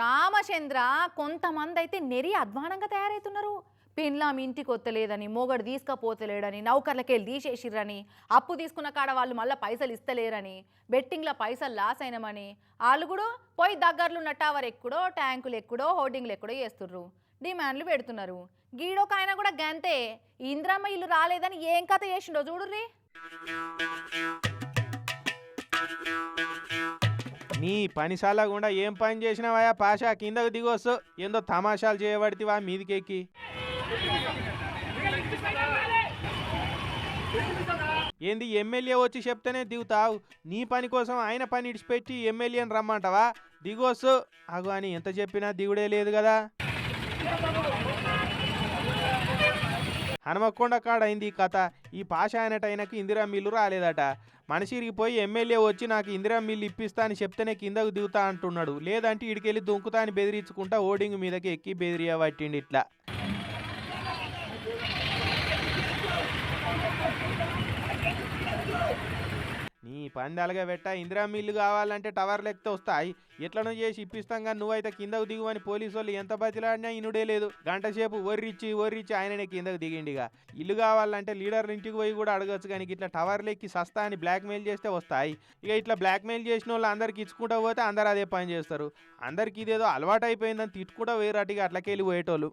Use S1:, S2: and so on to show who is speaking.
S1: రామచంద్ర కొంతమంది అయితే నెరి అధ్వానంగా తయారవుతున్నారు. పెళ్ళాం ఇంటికి వత్తలేదని, మొగడు తీసుకపోతలేడని, నౌకర్లకెళ్ళి తీసేసిర్రని, అప్పు తీసుకున్న కాడ వాళ్ళు మళ్ళీ పైసలు ఇస్తలేరని, బెట్టింగ్లో పైసలు లాస్ అయినామని వాళ్ళు కూడా పోయి దగ్గరలో ఉన్న టవర్ ఎక్కడో, ట్యాంకులు ఎక్కడో, హోర్డింగ్లు ఎక్కడో చేస్తుర్రు, డిమాండ్లు పెడుతున్నారు. గీడొక ఆయన కూడా గంతే, ఇంద్రమ్మ ఇల్లు రాలేదని ఏం కథ చేసిండో చూడుర్రీ.
S2: నీ పనిసాల గుండా ఏం పని చేసినావా పాషా? కిందకు దిగొస్తు ఏందో తమాషాలు చేయబడితివా మీదికెక్కి. ఏంది ఎమ్మెల్యే వచ్చి చెప్తేనే దిగుతావు? నీ పని కోసం ఆయన పని ఇడిచిపెట్టి ఎమ్మెల్యేని రమ్మంటావా? దిగొస్తు. అగు అని ఎంత చెప్పినా దిగుడే లేదు కదా. హనుమకొండ కాడైంది కథ. ఈ పాషా అయినటైనకు ఇందిరా మిల్లు రాలేదట. మనిషికి పోయి ఎమ్మెల్యే వచ్చి నాకు ఇందిరా మిల్లు ఇప్పిస్తా అని చెప్తేనే కిందకు దిగుతా అంటున్నాడు. లేదంటే ఇడికెళ్ళి దుంకుతా అని బెదిరించుకుంటా ఓడింగ్ మీదకి ఎక్కి బెదిరియా పట్టిండి ఇట్లా. నీ పందాలుగా పెట్టా ఇందిరా మిల్లు కావాలంటే టవర్లు ఎక్కితే వస్తాయి. ఎట్లనో చేసి ఇప్పిస్తాం కానీ నువ్వైతే కిందకు దిగు అని పోలీసు వాళ్ళు ఎంత బతిలాడినా ఇనుడే లేదు. గంట సేపు ఒర్రిచ్చి ఆయననే కిందకు దిగిండిగా. ఇల్లు కావాలంటే లీడర్లు ఇంటికి పోయి కూడా అడగచ్చు, కానీ ఇట్లా టవర్లు ఎక్కి సస్తా అని బ్లాక్మెయిల్ చేస్తే వస్తాయి. ఇక ఇట్లా బ్లాక్మెయిల్ చేసిన వాళ్ళు అందరికి ఇచ్చుకుంటూ పోతే అందరు అదే పని చేస్తారు. అందరికి ఇదేదో అలవాటు అయిపోయిందని తిట్టుకుంటూ వేరటిగా అట్లకెళ్ళి పోయేటోళ్ళు.